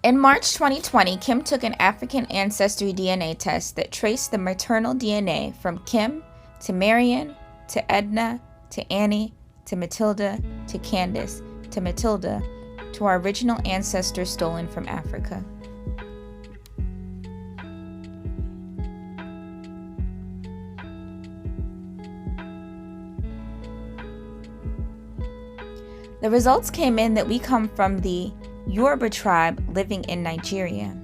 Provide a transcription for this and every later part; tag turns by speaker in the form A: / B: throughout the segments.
A: In March 2020, Kim took an African ancestry DNA test that traced the maternal DNA from Kim to Marion to Edna to Annie to Matilda to Candace to Matilda to our original ancestors stolen from Africa. The results came in that we come from the Yoruba tribe living in Nigeria.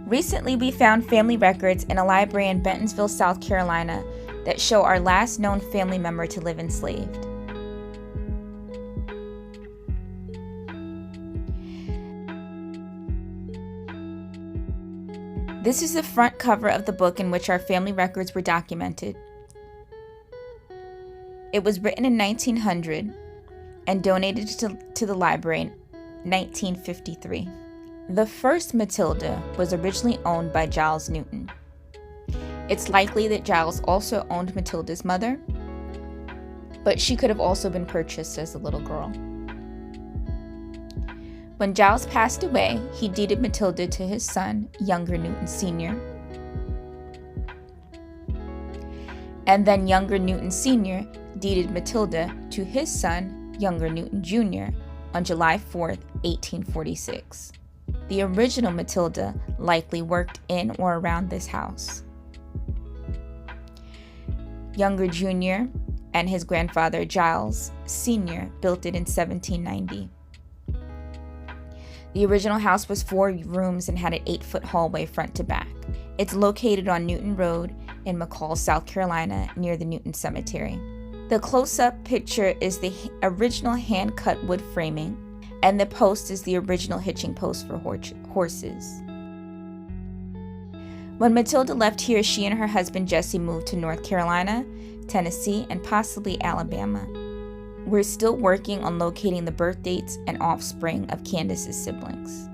A: Recently, we found family records in a library in Bentonville, South Carolina, that show our last known family member to live enslaved. This is the front cover of the book in which our family records were documented. It was written in 1900 and donated to the library in 1953. The first Matilda was originally owned by Giles Newton. It's likely that Giles also owned Matilda's mother, but she could have also been purchased as a little girl. When Giles passed away, he deeded Matilda to his son, younger Newton Sr. And then younger Newton Sr. deeded Matilda to his son, younger Newton Jr. on July 4th, 1846. The original Matilda likely worked in or around this house. Younger Jr. and his grandfather Giles Sr. built it in 1790. The original house was 4 rooms and had an 8-foot hallway front to back. It's located on Newton Road in McCall, South Carolina, near the Newton Cemetery. The close-up picture is the original hand-cut wood framing, and the post is the original hitching post for horses. When Matilda left here, she and her husband Jesse moved to North Carolina, Tennessee, and possibly Alabama. We're still working on locating the birth dates and offspring of Candace's siblings.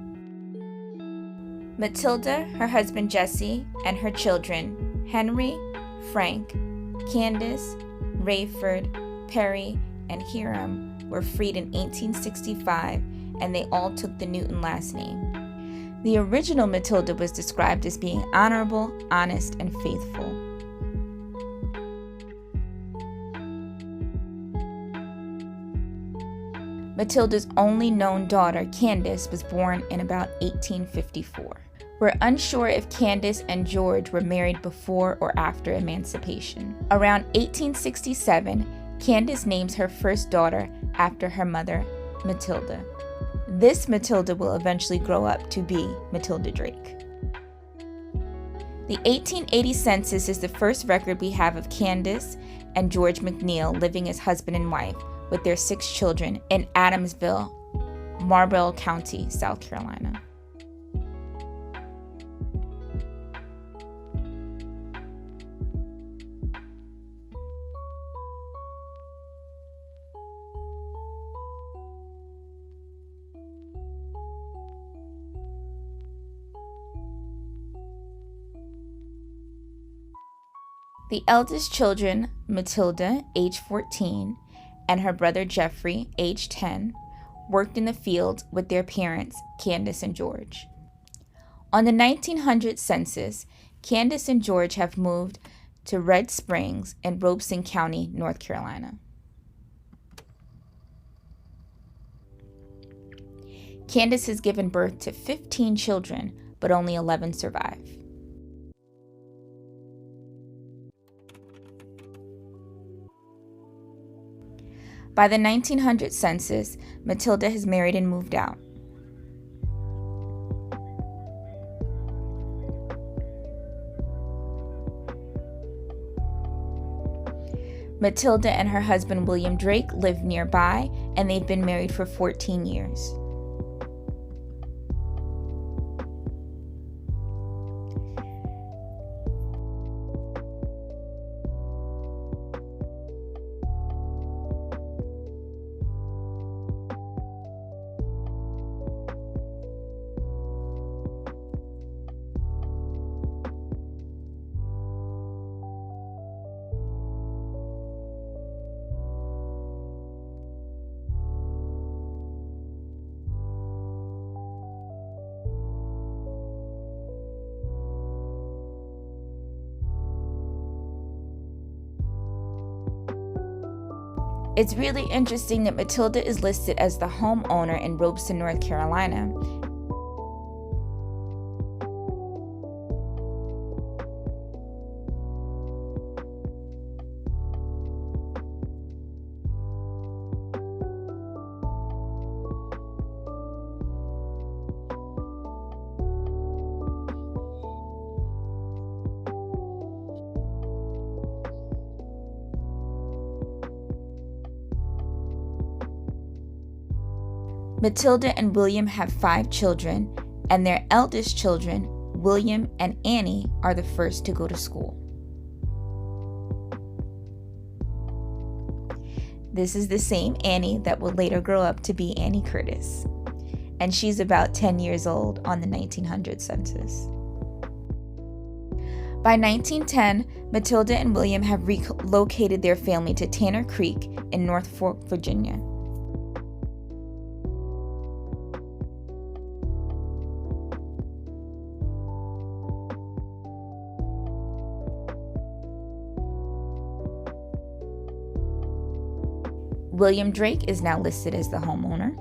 A: Matilda, her husband Jesse, and her children, Henry, Frank, Candace, Rayford, Perry, and Hiram, were freed in 1865, and they all took the Newton last name. The original Matilda was described as being honorable, honest, and faithful. Matilda's only known daughter, Candace, was born in about 1854. We're unsure if Candace and George were married before or after emancipation. Around 1867, Candace names her first daughter after her mother, Matilda. This Matilda will eventually grow up to be Matilda Drake. The 1880 census is the first record we have of Candace and George McNeil living as husband and wife with their 6 children in Adamsville, Marlborough County, South Carolina. The eldest children, Matilda, age 14, and her brother Jeffrey, age 10, worked in the field with their parents, Candace and George. On the 1900 census, Candace and George have moved to Red Springs in Robeson County, North Carolina. Candace has given birth to 15 children, but only 11 survive. By the 1900 census, Matilda has married and moved out. Matilda and her husband William Drake live nearby, and they've been married for 14 years. It's really interesting that Matilda is listed as the homeowner in Robeson, North Carolina. Matilda and William have 5 children, and their eldest children, William and Annie, are the first to go to school. This is the same Annie that will later grow up to be Annie Curtis, and she's about 10 years old on the 1900 census. By 1910, Matilda and William have relocated their family to Tanner Creek in North Fork, Virginia. William Drake is now listed as the homeowner.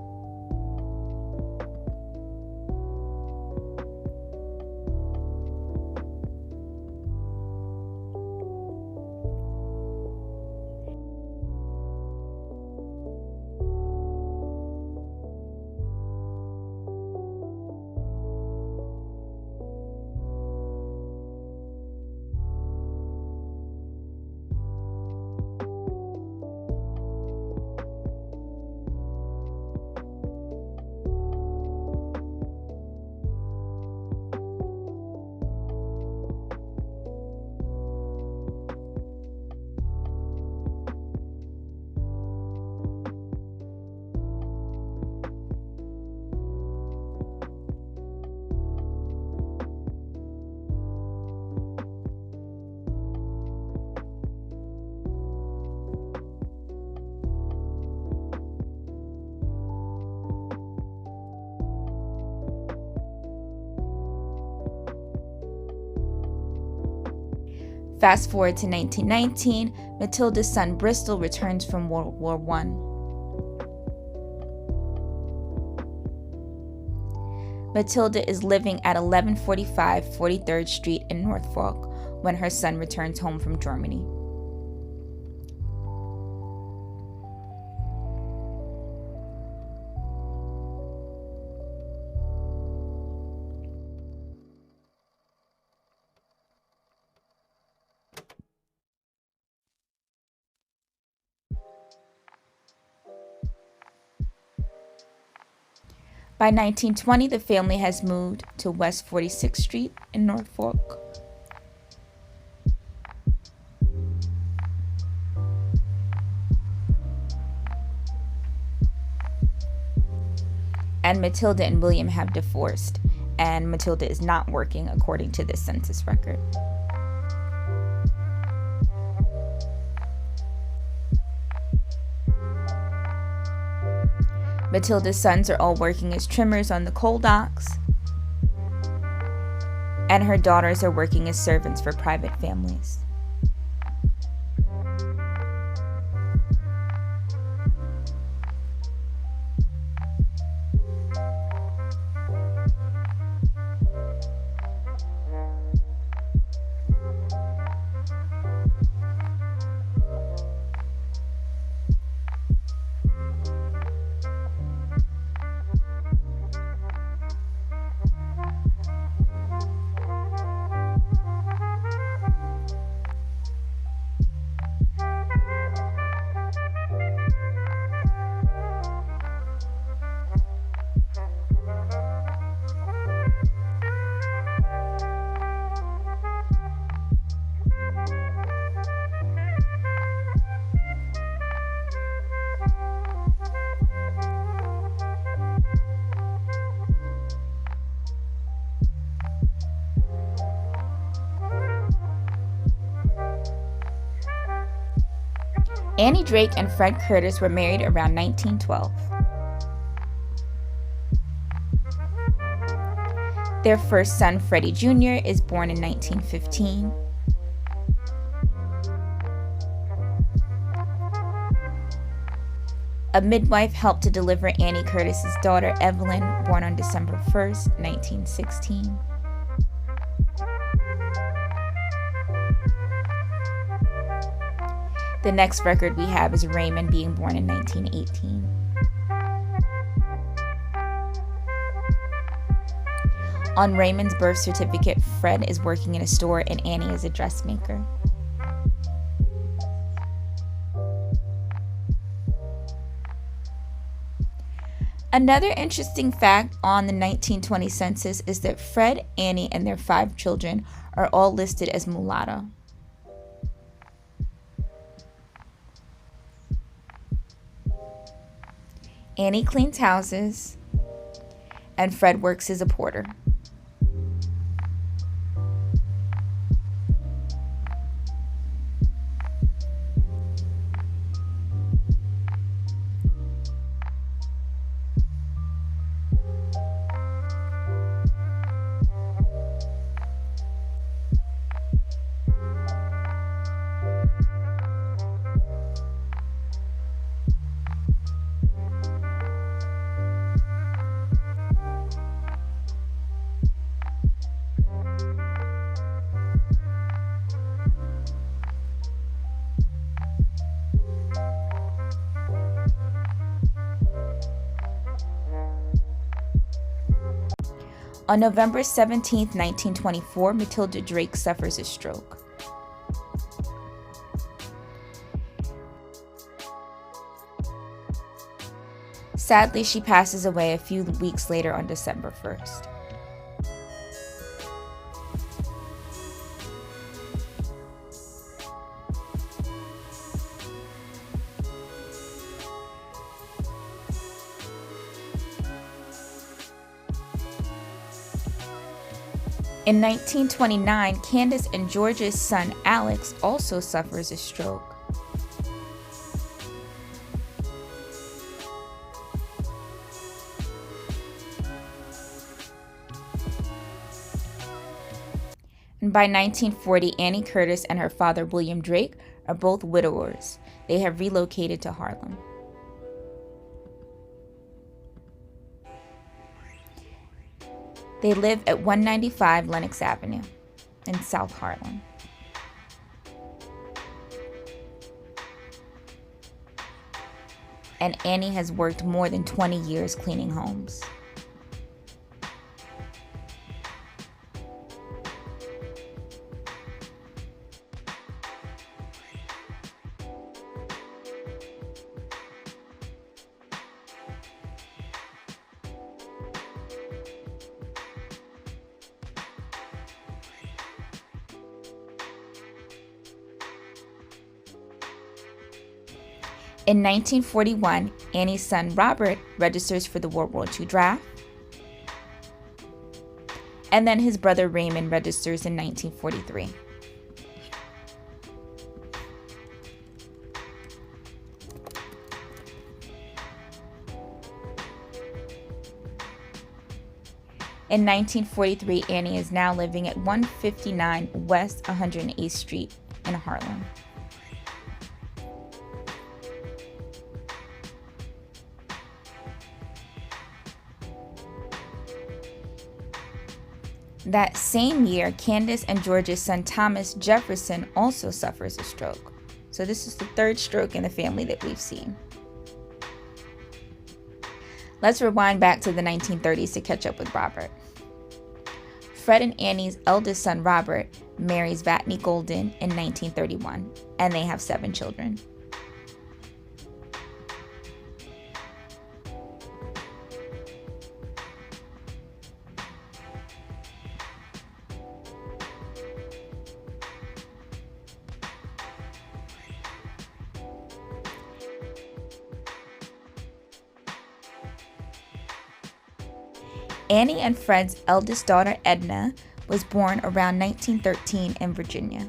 A: Fast forward to 1919, Matilda's son Bristol returns from World War I. Matilda is living at 1145 43rd Street in Norfolk when her son returns home from Germany. By 1920, the family has moved to West 46th Street in Norfolk. And Matilda and William have divorced, and Matilda is not working according to this census record. Matilda's sons are all working as trimmers on the coal docks, and her daughters are working as servants for private families. Annie Drake and Fred Curtis were married around 1912. Their first son, Freddie Jr., is born in 1915. A midwife helped to deliver Annie Curtis's daughter, Evelyn, born on December 1st, 1916. The next record we have is Raymond being born in 1918. On Raymond's birth certificate, Fred is working in a store and Annie is a dressmaker. Another interesting fact on the 1920 census is that Fred, Annie, and their 5 children are all listed as mulatto. Annie cleans houses, and Fred works as a porter. On November 17, 1924, Matilda Drake suffers a stroke. Sadly, she passes away a few weeks later on December 1st. In 1929, Candace and George's son Alex also suffers a stroke. And by 1940, Annie Curtis and her father William Drake are both widowers. They have relocated to Harlem. They live at 195 Lenox Avenue in South Harlem. And Annie has worked more than 20 years cleaning homes. In 1941, Annie's son Robert registers for the World War II draft, and then his brother Raymond registers in 1943. In 1943, Annie is now living at 159 West 108th Street in Harlem. That same year, Candace and George's son Thomas Jefferson also suffers a stroke. So this is the third stroke in the family that we've seen. Let's rewind back to the 1930s to catch up with Robert. Fred and Annie's eldest son Robert marries Vatney Golden in 1931, and they have 7 children. Annie and Fred's eldest daughter, Edna, was born around 1913 in Virginia.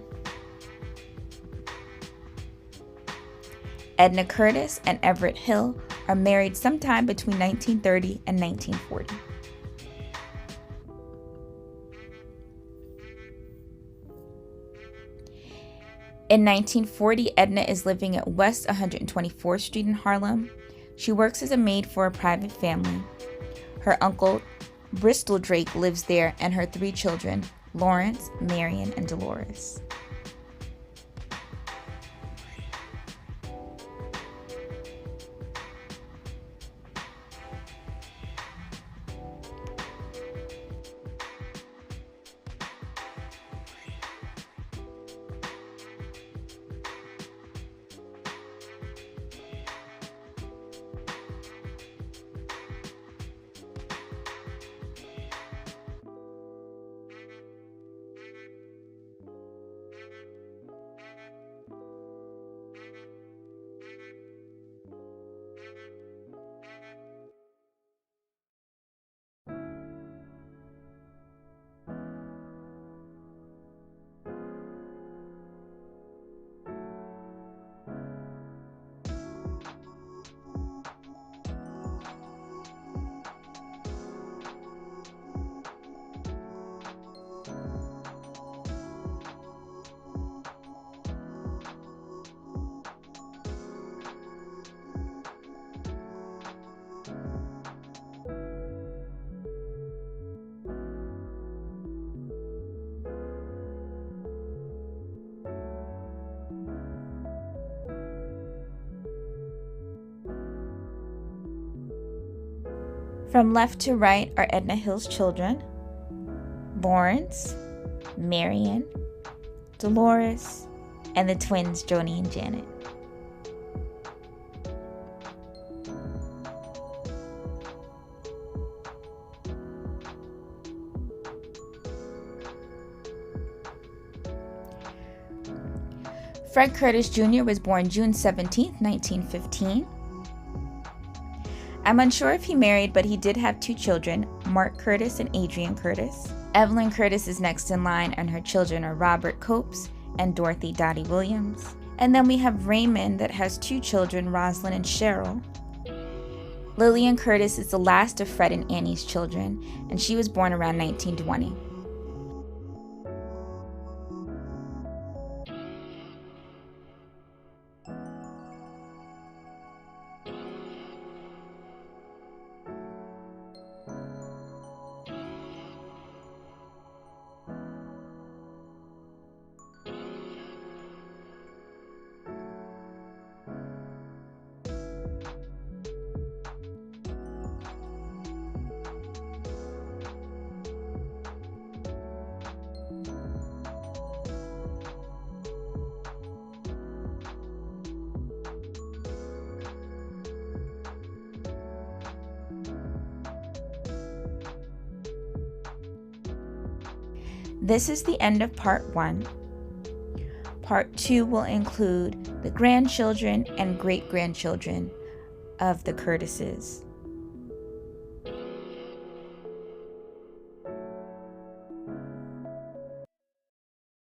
A: Edna Curtis and Everett Hill are married sometime between 1930 and 1940. In 1940, Edna is living at West 124th Street in Harlem. She works as a maid for a private family. Her uncle, Bristol Drake, lives there, and her 3 children, Lawrence, Marion, and Dolores. From left to right are Edna Hill's children, Lawrence, Marion, Dolores, and the twins Joni and Janet. Fred Curtis Jr. was born June 17, 1915. I'm unsure if he married, but he did have 2 children, Mark Curtis and Adrian Curtis. Evelyn Curtis is next in line, and her children are Robert Copes and Dorothy Dottie Williams. And then we have Raymond that has 2 children, Rosalind and Cheryl. Lillian Curtis is the last of Fred and Annie's children, and she was born around 1920. This is the end of part 1. Part 2 will include the grandchildren and great-grandchildren of the Curtises.